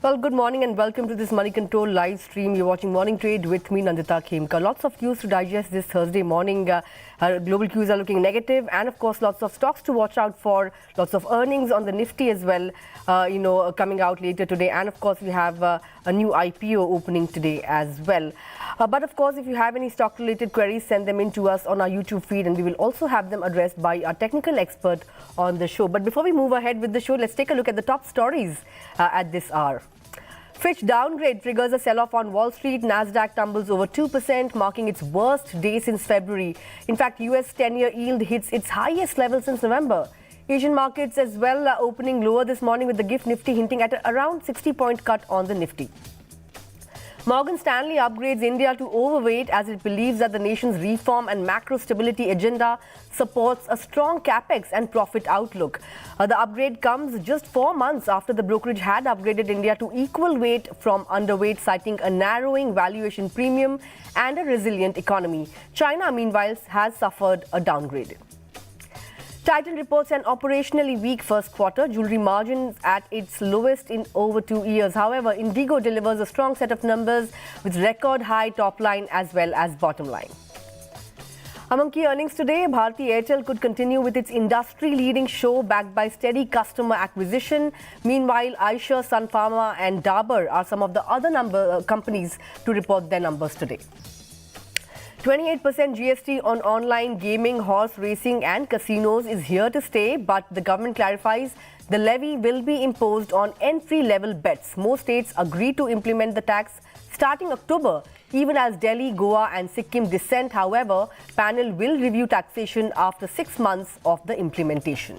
Well, good morning and welcome to this Money Control live stream. You're watching Morning Trade with me, Nandita Khemka. Lots of news to digest this Thursday morning. Global cues are looking negative, and of course, lots of stocks to watch out for. Lots of earnings on the Nifty as well, coming out later today. And of course, we have a new IPO opening today as well. But of course, if you have any stock-related queries, send them in to us on our YouTube feed, and we will also have them addressed by our technical expert on the show. But before we move ahead with the show, let's take a look at the top stories at this hour. Fitch downgrade triggers a sell-off on Wall Street. Nasdaq tumbles over 2%, marking its worst day since February. In fact, US 10-year yield hits its highest level since November. Asian markets as well are opening lower this morning, with the GIFT Nifty hinting at around 60-point cut on the Nifty. Morgan Stanley upgrades India to overweight as it believes that the nation's reform and macro stability agenda supports a strong capex and profit outlook. The upgrade comes just 4 months after the brokerage had upgraded India to equal weight from underweight, citing a narrowing valuation premium and a resilient economy. China, meanwhile, has suffered a downgrade. Titan reports an operationally weak first quarter, jewelry margins at its lowest in over 2 years. However, IndiGo delivers a strong set of numbers with record high top line as well as bottom line. Among key earnings today, Bharti Airtel could continue with its industry-leading show backed by steady customer acquisition. Meanwhile, Eicher, Sun Pharma and Dabur are some of the other companies to report their numbers today. 28% GST on online gaming, horse racing and casinos is here to stay, but the government clarifies the levy will be imposed on entry-level bets. Most states agreed to implement the tax starting October, even as Delhi, Goa and Sikkim dissent. However, panel will review taxation after 6 months of the implementation.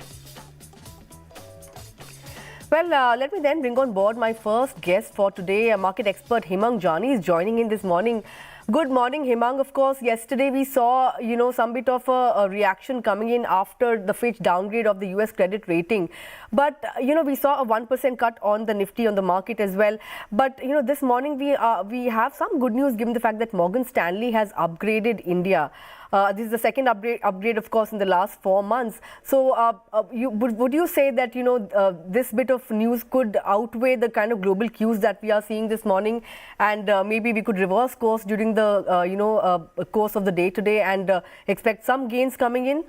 Well, let me then bring on board my first guest for today. Market expert Hemang Jani is joining in this morning. Good morning, Hemang. Of course, yesterday we saw, some bit of a reaction coming in after the Fitch downgrade of the US credit rating. But, we saw a 1% cut on the Nifty on the market as well. But, this morning we have some good news given the fact that Morgan Stanley has upgraded India. This is the second upgrade, of course, in the last 4 months. So would you say that, this bit of news could outweigh the kind of global cues that we are seeing this morning, and maybe we could reverse course during the, course of the day today and expect some gains coming in?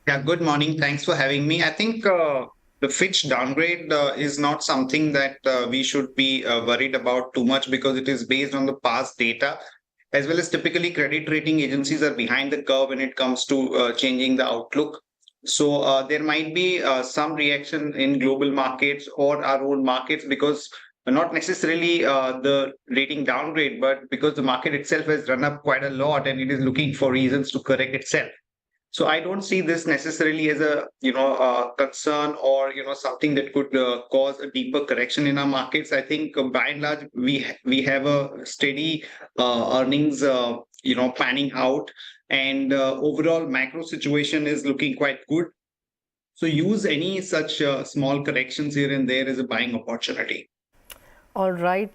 Yeah, good morning. Thanks for having me. I think the Fitch downgrade is not something that we should be worried about too much, because it is based on the past data. As well as typically credit rating agencies are behind the curve when it comes to changing the outlook. So there might be some reaction in global markets or our own markets, because not necessarily the rating downgrade, but because the market itself has run up quite a lot and it is looking for reasons to correct itself. So I don't see this necessarily as a concern or something that could cause a deeper correction in our markets. I think by and large we have a steady earnings panning out, and overall macro situation is looking quite good. So use any such small corrections here and there as a buying opportunity. All right,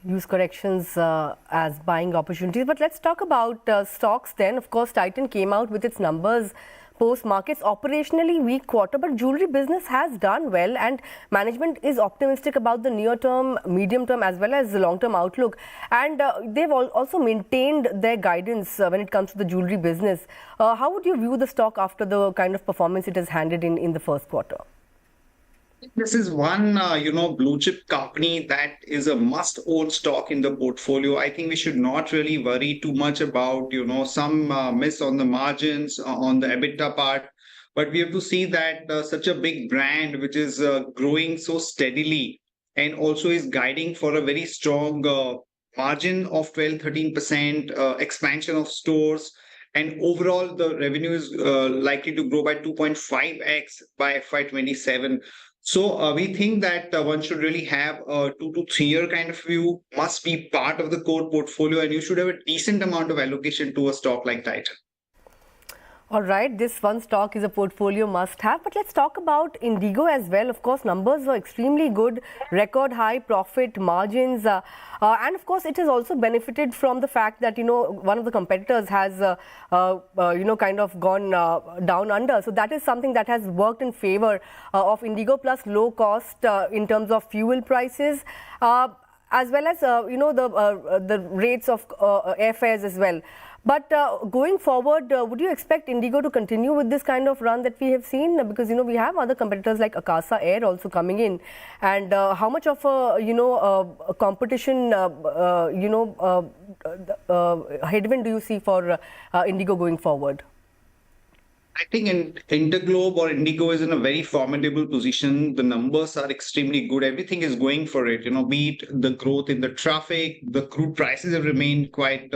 use corrections as buying opportunities. But let's talk about stocks then. Of course, Titan came out with its numbers post-markets. Operationally weak quarter, but jewelry business has done well, and management is optimistic about the near-term, medium-term as well as the long-term outlook. And they've also maintained their guidance when it comes to the jewelry business. How would you view the stock after the kind of performance it has handed in the first quarter? This is one, blue chip company that is a must-own stock in the portfolio. I think we should not really worry too much about, some miss on the margins, on the EBITDA part. But we have to see that such a big brand, which is growing so steadily and also is guiding for a very strong margin of 12-13%, expansion of stores. And overall, the revenue is likely to grow by 2.5x by FY27. So we think that one should really have a 2 to 3 year kind of view, must be part of the core portfolio, and you should have a decent amount of allocation to a stock like Titan. All right, this one stock is a portfolio must-have, but let's talk about IndiGo as well. Of course, numbers were extremely good, record high profit margins, and of course, it has also benefited from the fact that one of the competitors has kind of gone down under. So that is something that has worked in favor of IndiGo, plus low cost in terms of fuel prices. As well as the rates of airfares as well. But going forward, would you expect IndiGo to continue with this kind of run that we have seen? Because we have other competitors like Akasa Air also coming in, and how much of a competition headwind do you see for IndiGo going forward? I think Interglobe or IndiGo is in a very formidable position. The numbers are extremely good. Everything is going for it. Be it the growth in the traffic, the crude prices have remained quite,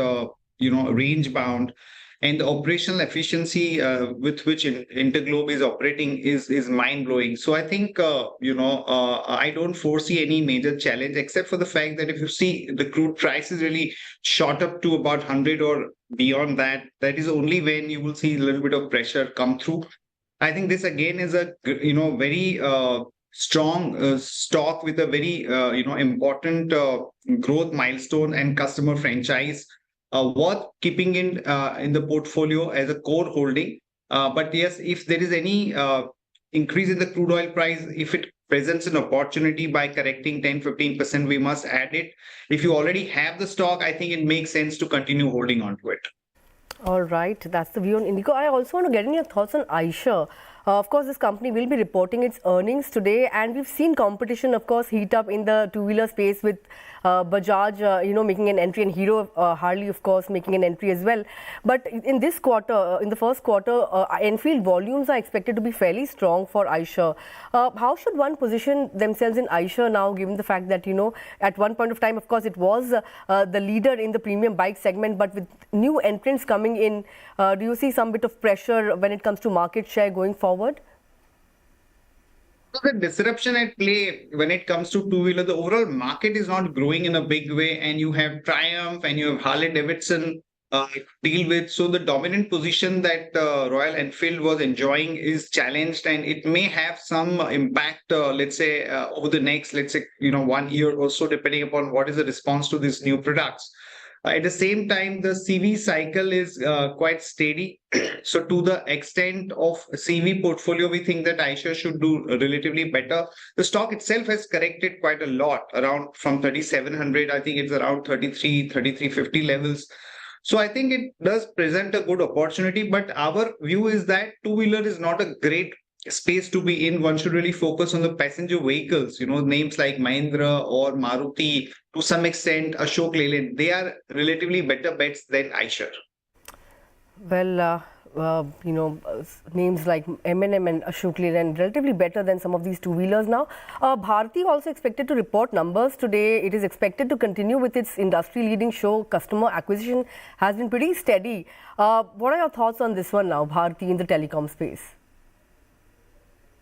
range bound, and the operational efficiency with which Interglobe is operating is mind blowing. So I think, I don't foresee any major challenge except for the fact that if you see the crude prices really shot up to about 100 or beyond that, that is only when you will see a little bit of pressure come through. I think this again is a very strong stock with a very important growth milestone and customer franchise worth keeping in the portfolio as a core holding. But yes, if there is any increase in the crude oil price, if it presents an opportunity by correcting 10-15%, we must add it. If you already have the stock, I think it makes sense to continue holding on to it. All right, that's the view on IndiGo. I also want to get in your thoughts on Eicher. Of course, this company will be reporting its earnings today, and we've seen competition, of course, heat up in the two-wheeler space with Bajaj, making an entry, and Hero Harley, of course, making an entry as well. But in this quarter, in the first quarter, Enfield volumes are expected to be fairly strong for Eicher. How should one position themselves in Eicher now, given the fact that, at one point of time, of course, it was the leader in the premium bike segment, but with new entrants coming in, do you see some bit of pressure when it comes to market share going forward? So the disruption at play when it comes to two-wheeler, the overall market is not growing in a big way, and you have Triumph and you have Harley Davidson deal with. So the dominant position that Royal Enfield was enjoying is challenged, and it may have some impact, let's say, over the next, 1 year or so, depending upon what is the response to these new products. At the same time, the CV cycle is quite steady. So to the extent of CV portfolio, we think that Eicher should do relatively better. The stock itself has corrected quite a lot, around from 3,700, I think it's around 3,350 levels. So I think it does present a good opportunity, but our view is that two-wheeler is not a great space to be in. One should really focus on the passenger vehicles, names like Mahindra or Maruti, to some extent Ashok Leyland. They are relatively better bets than Eicher. Well, names like M&M and Ashok Leyland relatively better than some of these two-wheelers now. Bharti also expected to report numbers today. It is expected to continue with its industry-leading show. Customer acquisition has been pretty steady. What are your thoughts on this one now, Bharti, in the telecom space?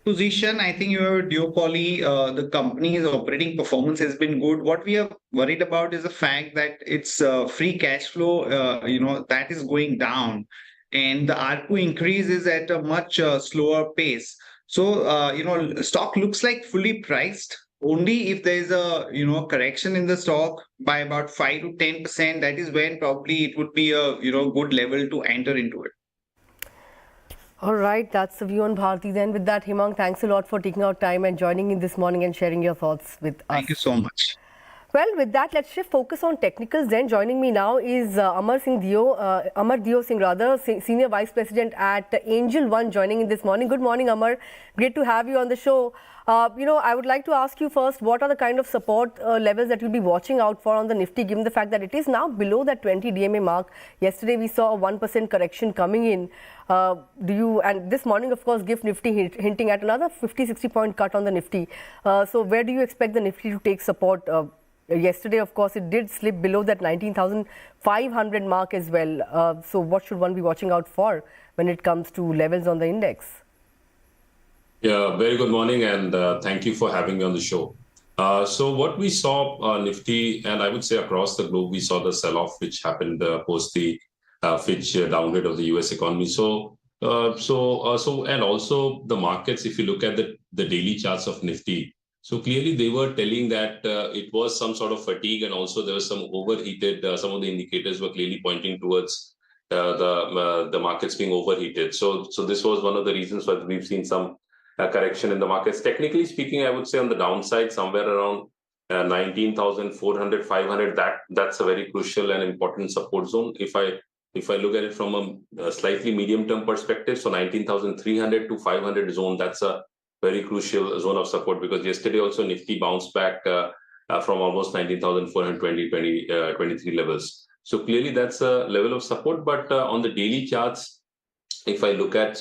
Position, I think you have a duopoly. The company's operating performance has been good. What we are worried about is the fact that its free cash flow, that is going down, and the ARPU increase is at a much slower pace. So, stock looks like fully priced. Only if there is a correction in the stock by about 5 to 10%, that is when probably it would be a good level to enter into it. All right, that's the view on Bharti. Then with that, Hemang, thanks a lot for taking out time and joining in this morning and sharing your thoughts with us. Thank you so much. Well, with that, let's shift focus on technicals. Then joining me now is Aamar Deo Singh, Senior Vice President at Angelone, joining in this morning. Good morning, Aamar. Great to have you on the show. I would like to ask you first, what are the kind of support levels that you'll be watching out for on the Nifty, given the fact that it is now below that 20 DMA mark. Yesterday, we saw a 1% correction coming in. And this morning, of course, GIFT Nifty hinting at another 50-60 point cut on the Nifty. So where do you expect the Nifty to take support? Yesterday, of course, it did slip below that 19,500 mark as well. So what should one be watching out for when it comes to levels on the index? Yeah, very good morning, and thank you for having me on the show. So what we saw, Nifty, and I would say across the globe, we saw the sell-off which happened post the Fitch downgrade of the US economy. So And also the markets, if you look at the daily charts of Nifty, so clearly they were telling that it was some sort of fatigue, and also there was some overheated. Some of the indicators were clearly pointing towards the markets being overheated. So this was one of the reasons why we've seen some correction in the markets. Technically speaking, I would say on the downside, somewhere around 19,400, 500. That's a very crucial and important support zone. If I look at it from a slightly medium-term perspective, so 19,300 to 500 zone, that's a very crucial zone of support, because yesterday also Nifty bounced back from almost 19,420, 23 levels. So clearly that's a level of support. But on the daily charts, if I look at,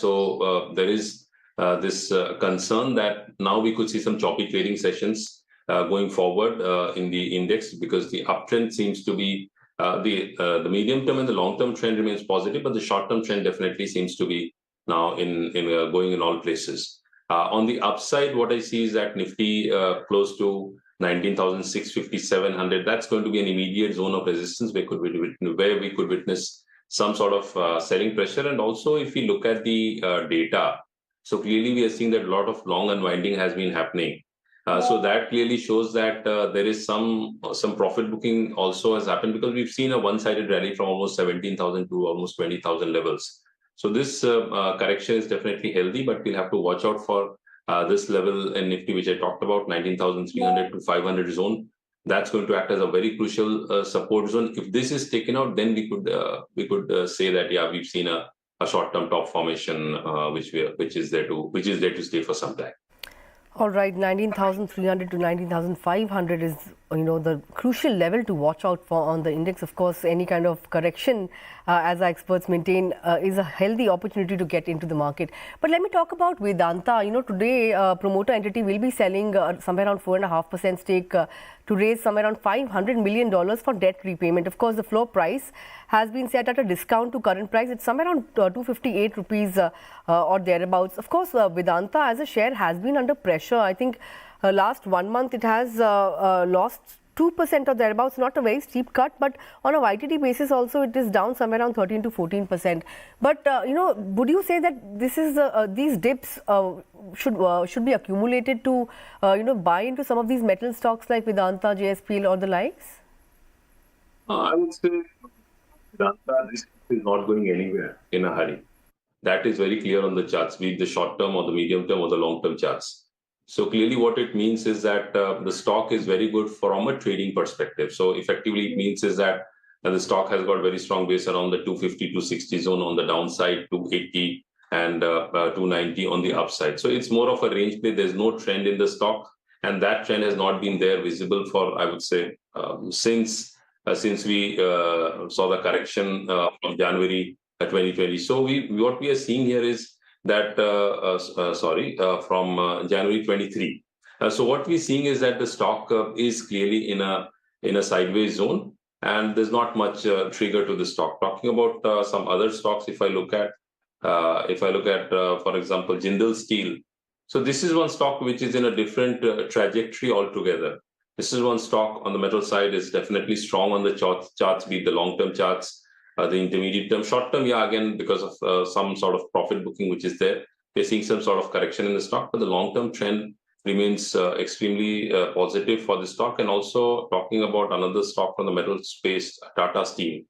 there is this concern that now we could see some choppy trading sessions going forward in the index, because the uptrend seems to be the medium term and the long term trend remains positive, but the short term trend definitely seems to be now in going in all places. On the upside, what I see is that Nifty close to 19,650, 700. That's going to be an immediate zone of resistance where we could witness some sort of selling pressure. And also, if we look at the data, so clearly we are seeing that a lot of long unwinding has been happening. So that clearly shows that there is some profit booking also has happened, because we've seen a one-sided rally from almost 17,000 to almost 20,000 levels. So this correction is definitely healthy, but we'll have to watch out for this level in Nifty, which I talked about, 19,300 to 500 zone. That's going to act as a very crucial support zone. If this is taken out, then we could say that we've seen a short-term top formation, which is there to stay for some time. All right, 19,300 to 19,500 is, the crucial level to watch out for on the index. Of course, any kind of correction, as our experts maintain, is a healthy opportunity to get into the market. But let me talk about Vedanta. Today, promoter entity will be selling somewhere around 4.5% stake to raise somewhere around $500 million for debt repayment. Of course, the floor price has been set at a discount to current price. It's somewhere around 258 rupees or thereabouts. Of course, Vedanta as a share has been under pressure. I think last 1 month it has lost 2% or thereabouts. Not a very steep cut, but on a YTD basis also it is down somewhere around 13 to 14%. But would you say that this is these dips should be accumulated to buy into some of these metal stocks like Vedanta, JSPL or the likes? I would say Vedanta is not going anywhere in a hurry. That is very clear on the charts, be it the short term or the medium term or the long term charts. So clearly what it means is that the stock is very good from a trading perspective. So effectively it means is that the stock has got very strong base around the 250, 260 zone on the downside, 280 and 290 on the upside. So it's more of a range play. There's no trend in the stock, and that trend has not been there visible for, I would say, since we saw the correction from January 2020. So what we are seeing here is that from January 23. So what we're seeing is that the stock is clearly in a sideways zone, and there's not much trigger to the stock. Talking about some other stocks, if I look at for example Jindal Steel. So this is one stock which is in a different trajectory altogether. This is one stock on the metal side is definitely strong on the charts, be it the long-term charts, the intermediate term, short term, again, because of some sort of profit booking which is there, we're seeing some sort of correction in the stock, but the long-term trend remains extremely positive for the stock. And also talking about another stock from the metal space, Tata Steel.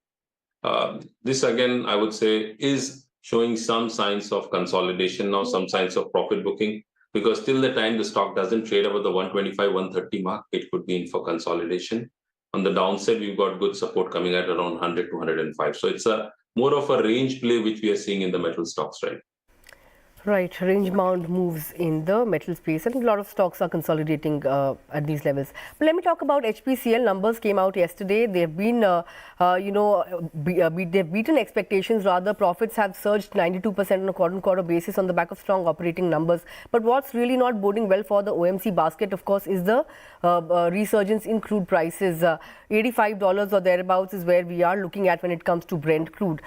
This again, I would say, is showing some signs of consolidation now, some signs of profit booking, because till the time the stock doesn't trade above the 125, 130 mark, it could be in for consolidation. On the downside, we've got good support coming at around 100 to 105. So it's a more of a range play which we are seeing in the metal stocks, right? Right, range-bound moves in the metal space. I think a lot of stocks are consolidating at these levels. But let me talk about HPCL. Numbers came out yesterday. They've been, they've beaten expectations. Rather, profits have surged 92% on a quarter-on-quarter basis on the back of strong operating numbers. But what's really not boding well for the OMC basket, of course, is the resurgence in crude prices. $85 or thereabouts is where we are looking at when it comes to Brent crude.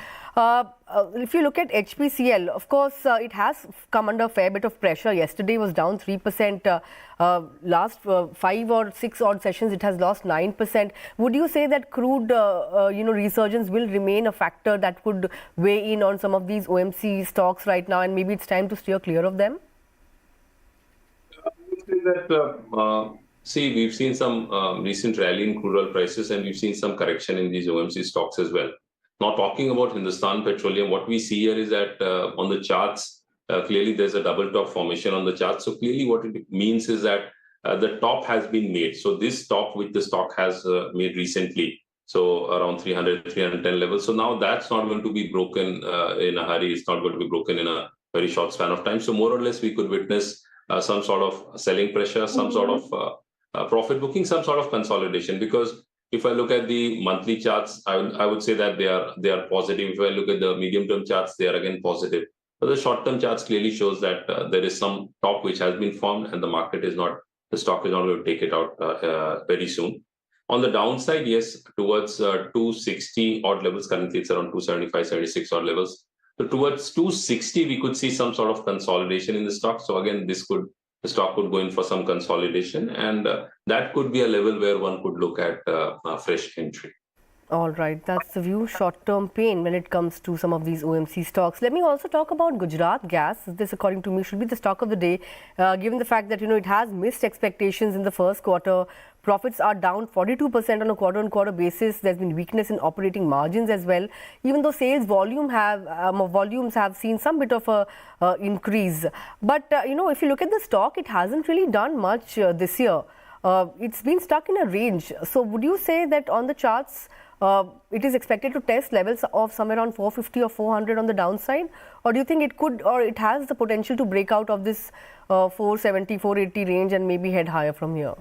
if you look at HPCL, of course, it has come under a fair bit of pressure. Yesterday was down 3%. Last 5 or 6 odd sessions, it has lost 9%. Would you say that crude, resurgence will remain a factor that could weigh in on some of these OMC stocks right now, and maybe it's time to steer clear of them? I would say that, we've seen some recent rally in crude oil prices, and we've seen some correction in these OMC stocks as well. Now, talking about Hindustan Petroleum, what we see here is that on the charts, clearly there's a double top formation on the chart. So clearly what it means is that the top has been made. So this top which the stock has made recently, so around 300, 310 levels. So now that's not going to be broken in a hurry. It's not going to be broken in a very short span of time. So more or less we could witness some sort of selling pressure, some sort of profit booking, some sort of consolidation. Because if I look at the monthly charts, I would say that they are positive. If I look at the medium-term charts, they are again positive. But the short-term charts clearly shows that there is some top which has been formed, and the stock is not going to take it out very soon. On the downside, yes, towards 260 odd levels. Currently, it's around 275, 76 odd levels. So towards 260, we could see some sort of consolidation in the stock. So again, the stock could go in for some consolidation, and that could be a level where one could look at a fresh entry. All right, that's the view. Short-term pain when it comes to some of these OMC stocks. Let me also talk about Gujarat Gas. This, according to me, should be the stock of the day, given the fact that it has missed expectations in the first quarter. Profits are down 42% on a quarter-on-quarter basis. There's been weakness in operating margins as well, even though sales volumes have seen some bit of a increase. But if you look at the stock, it hasn't really done much this year. It's been stuck in a range. So would you say that on the charts, it is expected to test levels of somewhere around 450 or 400 on the downside? Or do you think it could, or it has the potential to break out of this 470, 480 range and maybe head higher from here?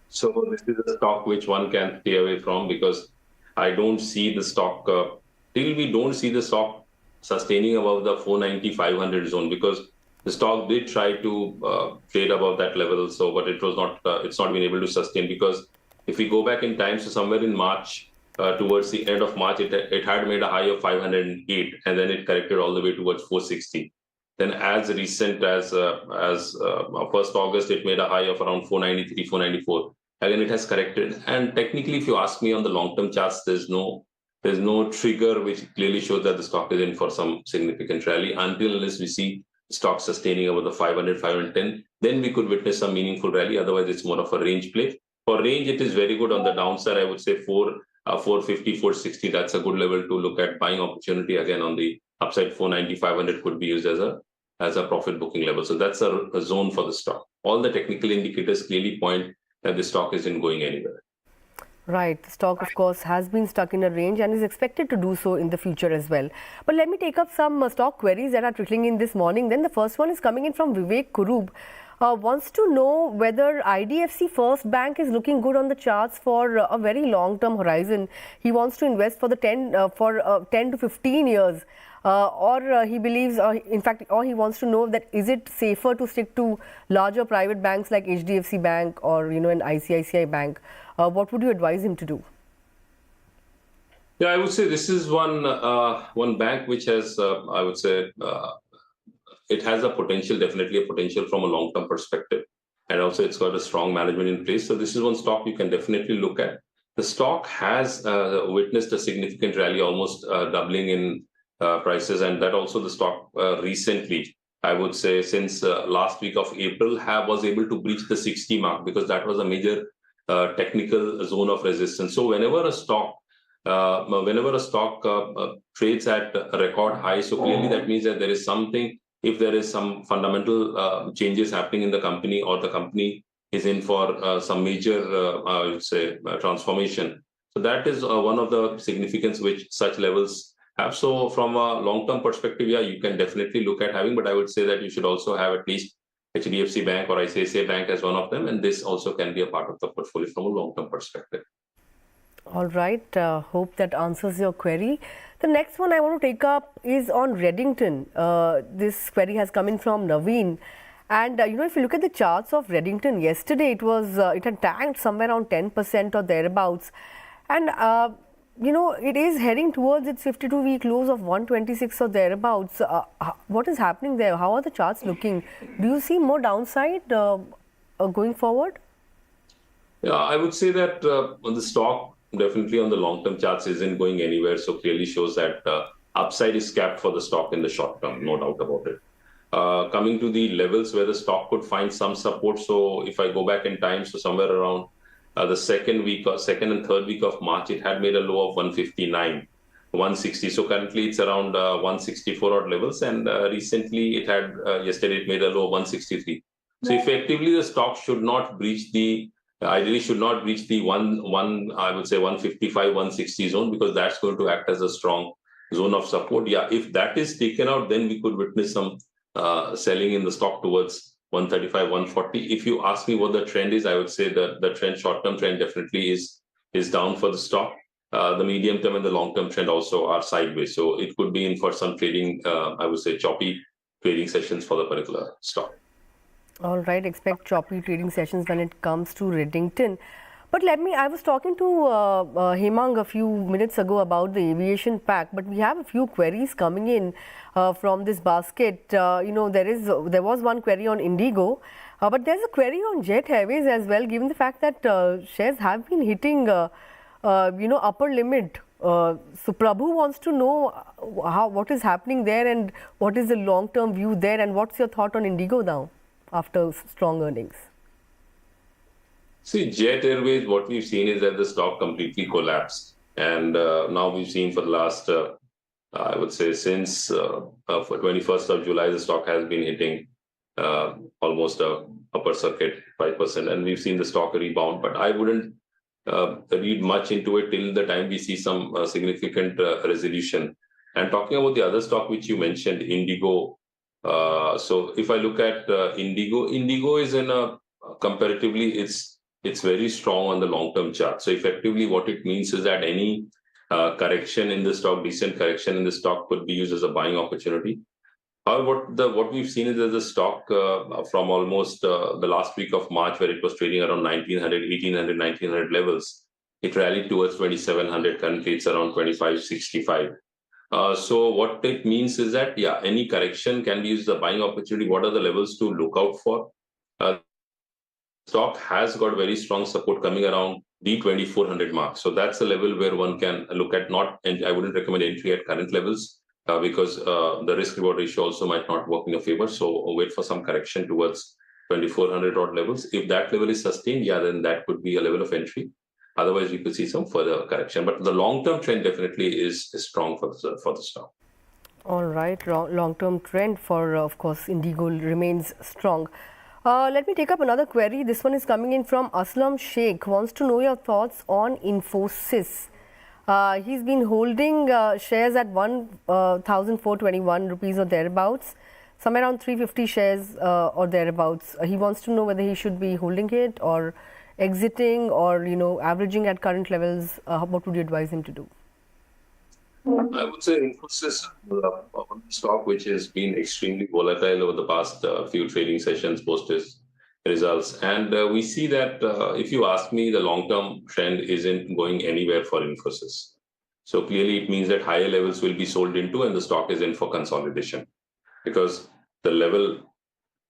So this is a stock which one can stay away from, because I don't see the stock, till we don't see the stock sustaining above the 490, 500 zone, because the stock did try to trade above that level, but it was not. It's not been able to sustain, because if we go back in time, so somewhere in March, towards the end of March, it had made a high of 508, and then it corrected all the way towards 460. Then, as recent as 1st August, it made a high of around 493, 494. Again, it has corrected, and technically, if you ask me on the long-term charts, there's no trigger which clearly shows that the stock is in for some significant rally unless we see stock sustaining over the 500, 510, then we could witness some meaningful rally. Otherwise, it's more of a range play. For range, it is very good. On the downside, I would say 450, 460, that's a good level to look at buying opportunity. Again, on the upside, 490, 500 could be used as a profit booking level. So that's a zone for the stock. All the technical indicators clearly point that the stock isn't going anywhere. Right. The stock, of course, has been stuck in a range and is expected to do so in the future as well. But let me take up some stock queries that are trickling in this morning. Then the first one is coming in from Vivek Kurub. Wants to know whether IDFC First Bank is looking good on the charts for a very long-term horizon. He wants to invest for the 10 to 15 years. Or he believes, or he wants to know that is it safer to stick to larger private banks like HDFC Bank or an ICICI Bank? What would you advise him to do? Yeah, I would say this is one bank which has, I would say, it has a potential, definitely a potential from a long-term perspective. And also it's got a strong management in place. So this is one stock you can definitely look at. The stock has witnessed a significant rally, almost doubling in prices. And that also the stock recently, I would say since last week of April, was able to breach the 60 mark, because that was a major technical zone of resistance. So whenever a stock trades at a record high, so clearly that means that there is something, if there is some fundamental changes happening in the company, or the company is in for some major, I would say, transformation. So that is one of the significance which such levels have. So from a long-term perspective, yeah, you can definitely look at having, but I would say that you should also have at least HDFC Bank or ICICI Bank as one of them, and this also can be a part of the portfolio from a long-term perspective. All right. Hope that answers your query. The next one I want to take up is on Redington. This query has come in from Naveen. And, if you look at the charts of Redington, yesterday it had tanked somewhere around 10% or thereabouts. And it is heading towards its 52-week lows of 126 or thereabouts. What is happening there? How are the charts looking? Do you see more downside going forward? Yeah, I would say that on the stock, definitely on the long-term charts isn't going anywhere. So clearly shows that upside is capped for the stock in the short term, no doubt about it. Coming to the levels where the stock could find some support. So if I go back in time, so somewhere around the second and third week of March, it had made a low of 159, 160. So currently it's around 164 odd levels. And recently it had, yesterday it made a low of 163. So effectively the stock should not breach the, ideally should not breach the I would say 155, 160 zone, because that's going to act as a strong zone of support. Yeah, if that is taken out, then we could witness some selling in the stock towards 135, 140. If you ask me what the trend is, I would say that the trend, short-term trend definitely is down for the stock. The medium-term and the long-term trend also are sideways. So it could be in for some trading, I would say choppy trading sessions for the particular stock. All right, expect choppy trading sessions when it comes to Redington. But I was talking to Hemang a few minutes ago about the aviation pack, but we have a few queries coming in from this basket. There was one query on IndiGo, but there's a query on Jet Airways as well, given the fact that shares have been hitting, upper limit. So Prabhu wants to know what is happening there and what is the long-term view there, and what's your thought on IndiGo now after strong earnings? See, Jet Airways, what we've seen is that the stock completely collapsed. And now we've seen for the last, I would say, since for 21st of July, the stock has been hitting almost a upper circuit 5%. And we've seen the stock rebound. But I wouldn't read much into it till the time we see some significant resolution. And talking about the other stock which you mentioned, IndiGo. So if I look at IndiGo is in a comparatively, it's very strong on the long-term chart. So effectively what it means is that any correction in the stock, decent correction in the stock could be used as a buying opportunity. However, what we've seen is that the stock from almost the last week of March, where it was trading around 1900, 1800, 1900 levels, it rallied towards 2700. Currently it's around 2565. So what it means is that, yeah, any correction can be used as a buying opportunity. What are the levels to look out for? Stock has got very strong support coming around the 2400 mark. So that's a level where one can look at, and I wouldn't recommend entry at current levels because the risk reward ratio also might not work in your favor. So wait for some correction towards 2400 odd levels. If that level is sustained, yeah, then that could be a level of entry. Otherwise, we could see some further correction. But the long-term trend definitely is strong for the stock. All right, long-term trend for, of course, IndiGo remains strong. Let me take up another query. This one is coming in from Aslam Sheikh. Wants to know your thoughts on Infosys. He's been holding shares at 1,421 rupees or thereabouts, somewhere around 350 shares or thereabouts. He wants to know whether he should be holding it or exiting or averaging at current levels. What would you advise him to do? I would say Infosys, a stock which has been extremely volatile over the past few trading sessions post his results. And we see that, if you ask me, the long-term trend isn't going anywhere for Infosys. So clearly it means that higher levels will be sold into and the stock is in for consolidation. Because the level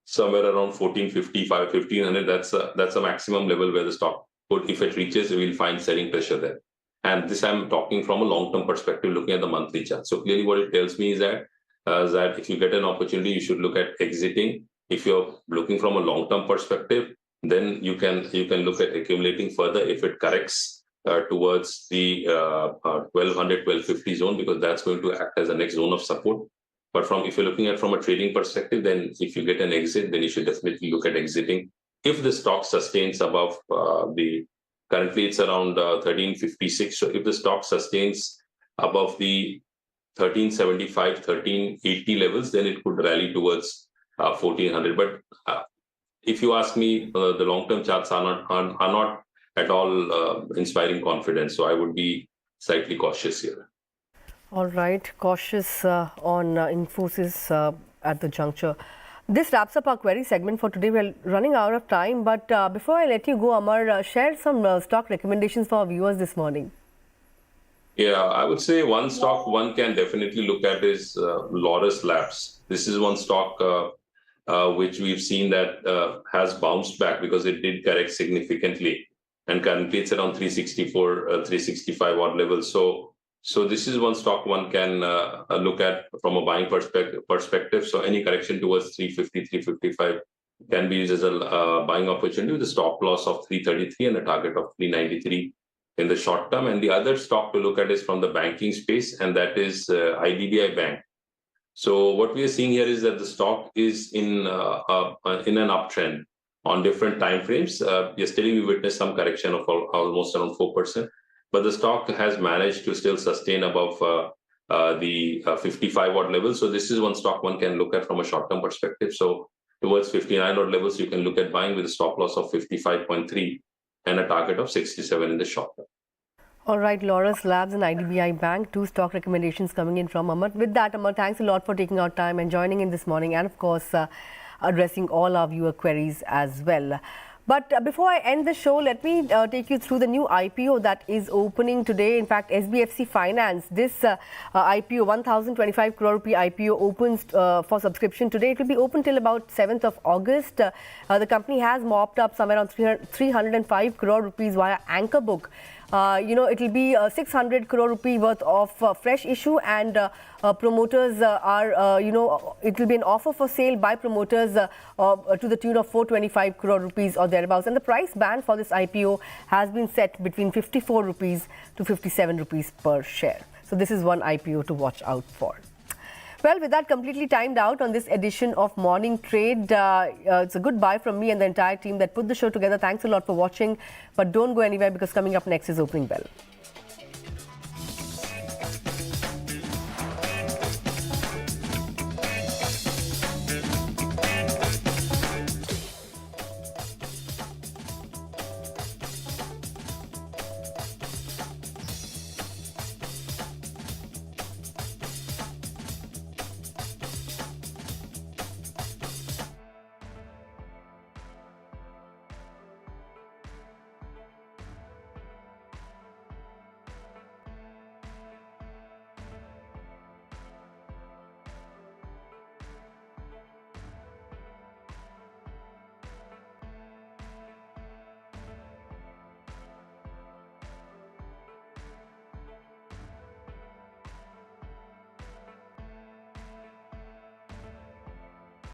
somewhere around 1455, 1500, that's a maximum level where the stock could, if it reaches, we will find selling pressure there. And this I'm talking from a long-term perspective, looking at the monthly chart. So clearly what it tells me is that if you get an opportunity, you should look at exiting. If you're looking from a long-term perspective, then you can look at accumulating further if it corrects towards the 1200, 1250 zone, because that's going to act as the next zone of support. But if you're looking at from a trading perspective, then if you get an exit, then you should definitely look at exiting. If the stock sustains above currently it's around 1356. So if the stock sustains above the 1375, 1380 levels, then it could rally towards 1400. But if you ask me, the long-term charts are not at all inspiring confidence. So I would be slightly cautious here. All right, cautious on Infosys at the juncture. This wraps up our query segment for today. We're running out of time, but before I let you go, Amar, share some stock recommendations for our viewers this morning. Yeah, I would say one stock one can definitely look at is Laurus Labs. This is one stock which we've seen that has bounced back because it did correct significantly, and currently it's around 364, 365 odd levels. So this is one stock one can look at from a buying perspective. So any correction towards 350, 355 can be used as a buying opportunity with a stop loss of 333 and a target of 393 in the short term. And the other stock to look at is from the banking space, and that is IDBI Bank. So what we are seeing here is that the stock is in an uptrend on different time frames. Yesterday we witnessed some correction of almost around 4%, but the stock has managed to still sustain above the 55 odd level. So this is one stock one can look at from a short-term perspective. So towards 59 odd levels, you can look at buying with a stop loss of 55.3 and a target of 67 in the short term. All right, Laurus Labs and IDBI Bank, two stock recommendations coming in from Aamar. With that, Aamar, thanks a lot for taking our time and joining in this morning, and of course, addressing all our viewer queries as well. But before I end the show, let me take you through the new IPO that is opening today. In fact, SBFC Finance, this IPO, 1,025 crore rupee IPO opens for subscription today. It will be open till about 7th of August. The company has mopped up somewhere around 305 crore rupees via anchor book. It will be 600 crore rupee worth of fresh issue, and promoters it will be an offer for sale by promoters to the tune of 425 crore rupees or thereabouts. And the price band for this IPO has been set between 54 rupees to 57 rupees per share. So this is one IPO to watch out for. Well, with that completely timed out on this edition of Morning Trade, it's a good bye from me and the entire team that put the show together. Thanks a lot for watching, but don't go anywhere because coming up next is Opening Bell.